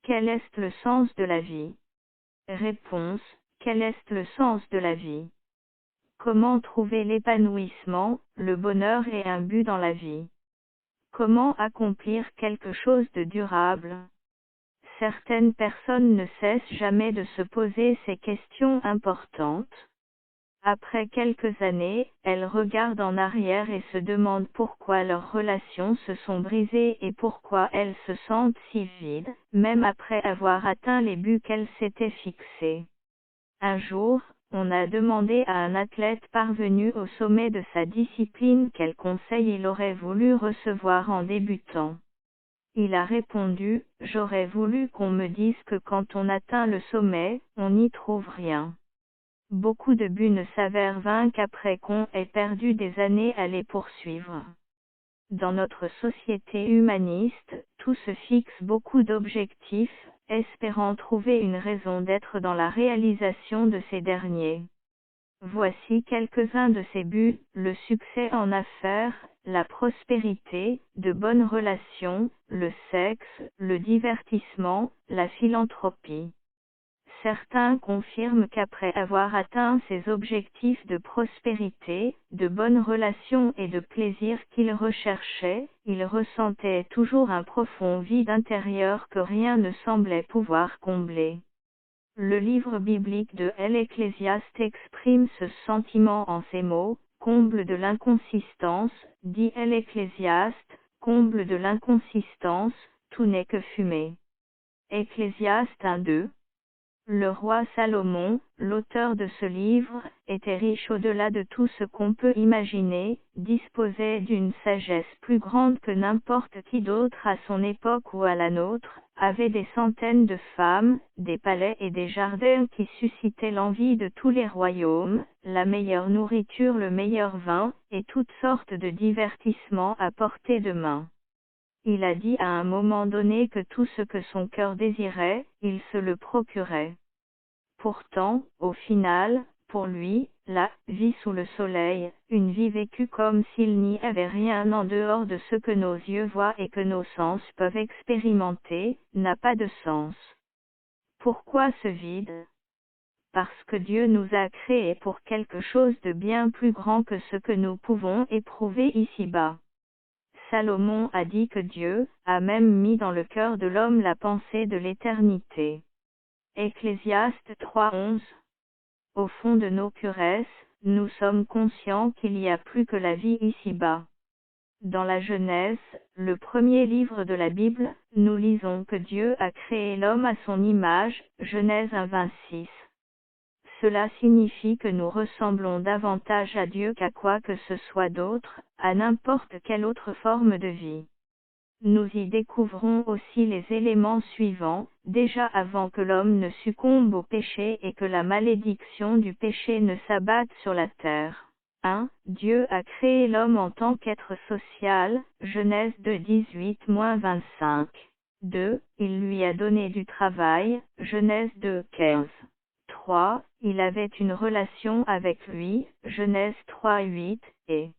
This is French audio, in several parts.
Quel est le sens de la vie? Réponse: quel est le sens de la vie? Comment trouver l'épanouissement, le bonheur et un but dans la vie? Comment accomplir quelque chose de durable? Certaines personnes ne cessent jamais de se poser ces questions importantes. Après quelques années, elles regardent en arrière et se demandent pourquoi leurs relations se sont brisées et pourquoi elles se sentent si vides, même après avoir atteint les buts qu'elles s'étaient fixés. Un jour, on a demandé à un athlète parvenu au sommet de sa discipline quel conseil il aurait voulu recevoir en débutant. Il a répondu: « J'aurais voulu qu'on me dise que quand on atteint le sommet, on n'y trouve rien. Beaucoup de buts ne s'avèrent vains qu'après qu'on ait perdu des années à les poursuivre. » Dans notre société humaniste, tout se fixe beaucoup d'objectifs, espérant trouver une raison d'être dans la réalisation de ces derniers. Voici quelques-uns de ces buts: le succès en affaires, la prospérité, de bonnes relations, le sexe, le divertissement, la philanthropie. Certains confirment qu'après avoir atteint ces objectifs de prospérité, de bonnes relations et de plaisir qu'ils recherchaient, ils ressentaient toujours un profond vide intérieur que rien ne semblait pouvoir combler. Le livre biblique de l'Ecclésiaste exprime ce sentiment en ces mots: « Comble de l'inconsistance, dit l'Ecclésiaste, comble de l'inconsistance, tout n'est que fumée. » Ecclésiaste 1:2. Le roi Salomon, l'auteur de ce livre, était riche au-delà de tout ce qu'on peut imaginer, disposait d'une sagesse plus grande que n'importe qui d'autre à son époque ou à la nôtre, avait des centaines de femmes, des palais et des jardins qui suscitaient l'envie de tous les royaumes, la meilleure nourriture, le meilleur vin, et toutes sortes de divertissements à portée de main. Il a dit à un moment donné que tout ce que son cœur désirait, il se le procurait. Pourtant, au final, pour lui, la vie sous le soleil, une vie vécue comme s'il n'y avait rien en dehors de ce que nos yeux voient et que nos sens peuvent expérimenter, n'a pas de sens. Pourquoi ce vide? Parce que Dieu nous a créés pour quelque chose de bien plus grand que ce que nous pouvons éprouver ici-bas. Salomon a dit que Dieu a même mis dans le cœur de l'homme la pensée de l'éternité. Ecclésiaste 3:11. Au fond de nos curesses, nous sommes conscients qu'il y a plus que la vie ici-bas. Dans la Genèse, le premier livre de la Bible, nous lisons que Dieu a créé l'homme à son image, Genèse 1:26. Cela signifie que nous ressemblons davantage à Dieu qu'à quoi que ce soit d'autre, à n'importe quelle autre forme de vie. Nous y découvrons aussi les éléments suivants: déjà avant que l'homme ne succombe au péché et que la malédiction du péché ne s'abatte sur la terre. 1. Dieu a créé l'homme en tant qu'être social, Genèse 2:18-25. 2. Il lui a donné du travail, Genèse 2:15. 3. Il avait une relation avec lui, Genèse 3:8, et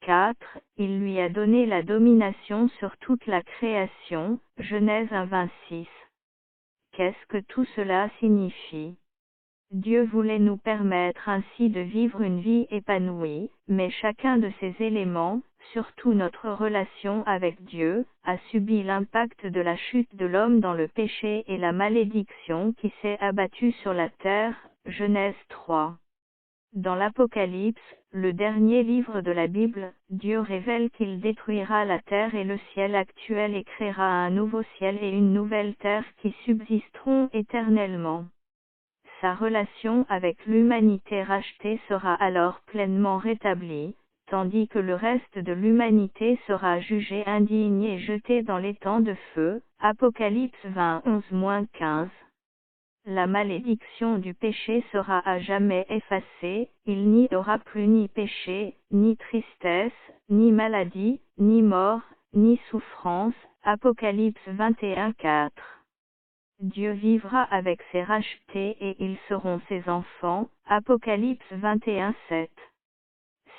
4. Il lui a donné la domination sur toute la création, Genèse 1:26. Qu'est-ce que tout cela signifie? Dieu voulait nous permettre ainsi de vivre une vie épanouie, mais chacun de ces éléments, surtout notre relation avec Dieu, a subi l'impact de la chute de l'homme dans le péché et la malédiction qui s'est abattue sur la terre, Genèse 3. Dans l'Apocalypse, le dernier livre de la Bible, Dieu révèle qu'il détruira la terre et le ciel actuel et créera un nouveau ciel et une nouvelle terre qui subsisteront éternellement. Sa relation avec l'humanité rachetée sera alors pleinement rétablie, tandis que le reste de l'humanité sera jugé indigne et jeté dans l'étang de feu, Apocalypse 20:11-15. La malédiction du péché sera à jamais effacée, il n'y aura plus ni péché, ni tristesse, ni maladie, ni mort, ni souffrance, Apocalypse 21:4. Dieu vivra avec ses rachetés et ils seront ses enfants, Apocalypse 21:7.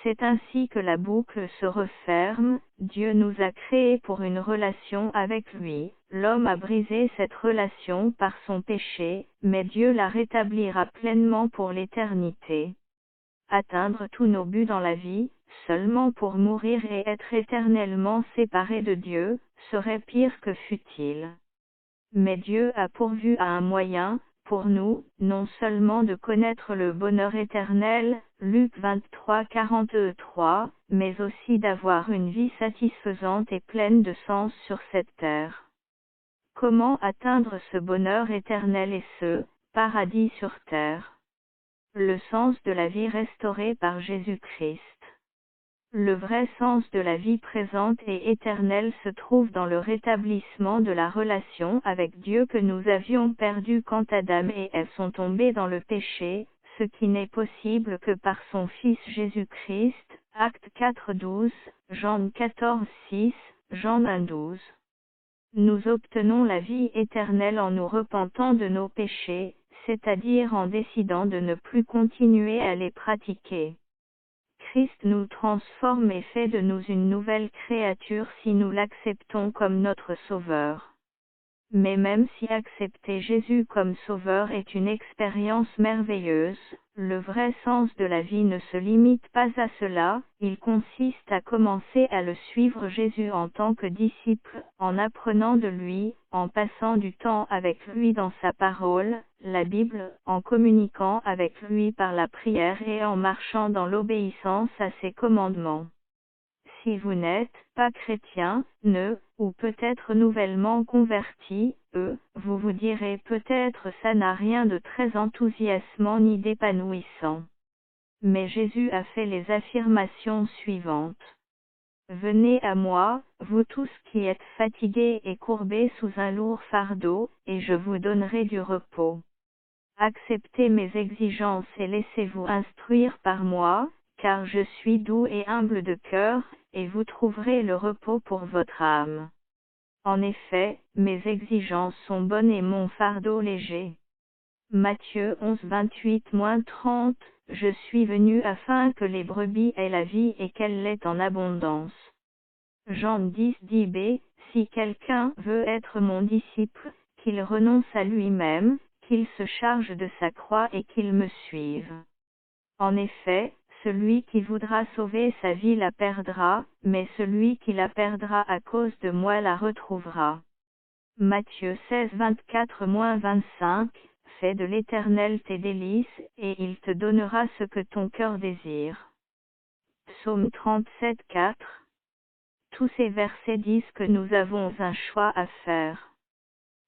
C'est ainsi que la boucle se referme, Dieu nous a créés pour une relation avec lui, l'homme a brisé cette relation par son péché, mais Dieu la rétablira pleinement pour l'éternité. Atteindre tous nos buts dans la vie, seulement pour mourir et être éternellement séparé de Dieu, serait pire que futile. Mais Dieu a pourvu à un moyen, pour nous, non seulement de connaître le bonheur éternel, Luc 23:43, mais aussi d'avoir une vie satisfaisante et pleine de sens sur cette terre. Comment atteindre ce bonheur éternel et ce paradis sur terre? Le sens de la vie restaurée par Jésus-Christ. Le vrai sens de la vie présente et éternelle se trouve dans le rétablissement de la relation avec Dieu que nous avions perdue quand Adam et Ève sont tombés dans le péché, ce qui n'est possible que par son Fils Jésus-Christ, Actes 4:12, Jean 14:6, Jean 1:12. Nous obtenons la vie éternelle en nous repentant de nos péchés, c'est-à-dire en décidant de ne plus continuer à les pratiquer. Christ nous transforme et fait de nous une nouvelle créature si nous l'acceptons comme notre Sauveur. Mais même si accepter Jésus comme Sauveur est une expérience merveilleuse, le vrai sens de la vie ne se limite pas à cela, il consiste à commencer à le suivre Jésus en tant que disciple, en apprenant de lui, en passant du temps avec lui dans sa parole, la Bible, en communiquant avec lui par la prière et en marchant dans l'obéissance à ses commandements. Si vous n'êtes pas chrétien, ou peut-être nouvellement converti, vous vous direz peut-être ça n'a rien de très enthousiasmant ni d'épanouissant. Mais Jésus a fait les affirmations suivantes. Venez à moi, vous tous qui êtes fatigués et courbés sous un lourd fardeau, et je vous donnerai du repos. Acceptez mes exigences et laissez-vous instruire par moi, car je suis doux et humble de cœur, et vous trouverez le repos pour votre âme. En effet, mes exigences sont bonnes et mon fardeau léger. Matthieu 11:28-30, je suis venu afin que les brebis aient la vie et qu'elle l'ait en abondance. Jean 10:10b, si quelqu'un veut être mon disciple, qu'il renonce à lui-même, qu'il se charge de sa croix et qu'il me suive. En effet, celui qui voudra sauver sa vie la perdra, mais celui qui la perdra à cause de moi la retrouvera. Matthieu 16:24-25, fais de l'Éternel tes délices, et il te donnera ce que ton cœur désire. Psaume 37:4. Tous ces versets disent que nous avons un choix à faire.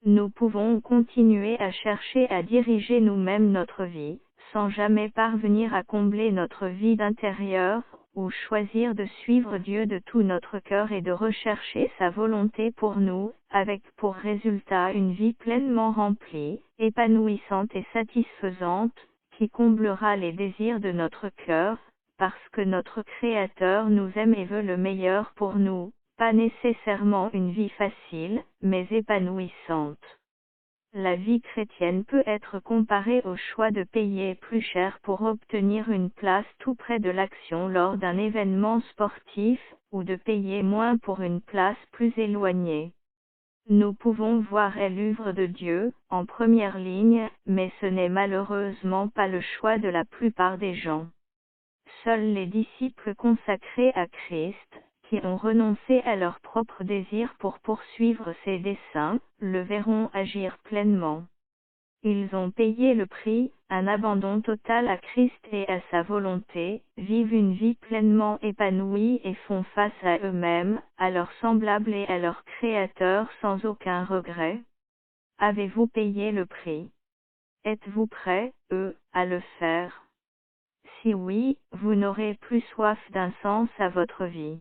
Nous pouvons continuer à chercher à diriger nous-mêmes notre vie, sans jamais parvenir à combler notre vide intérieur, ou choisir de suivre Dieu de tout notre cœur et de rechercher sa volonté pour nous, avec pour résultat une vie pleinement remplie, épanouissante et satisfaisante, qui comblera les désirs de notre cœur, parce que notre Créateur nous aime et veut le meilleur pour nous. Pas nécessairement une vie facile, mais épanouissante. La vie chrétienne peut être comparée au choix de payer plus cher pour obtenir une place tout près de l'action lors d'un événement sportif, ou de payer moins pour une place plus éloignée. Nous pouvons voir l'œuvre de Dieu, en première ligne, mais ce n'est malheureusement pas le choix de la plupart des gens. Seuls les disciples consacrés à Christ, qui ont renoncé à leurs propres désirs pour poursuivre ses desseins, le verront agir pleinement. Ils ont payé le prix, un abandon total à Christ et à sa volonté, vivent une vie pleinement épanouie et font face à eux-mêmes, à leurs semblables et à leur Créateur sans aucun regret. Avez-vous payé le prix? Êtes-vous prêts, à le faire? Si oui, vous n'aurez plus soif d'un sens à votre vie.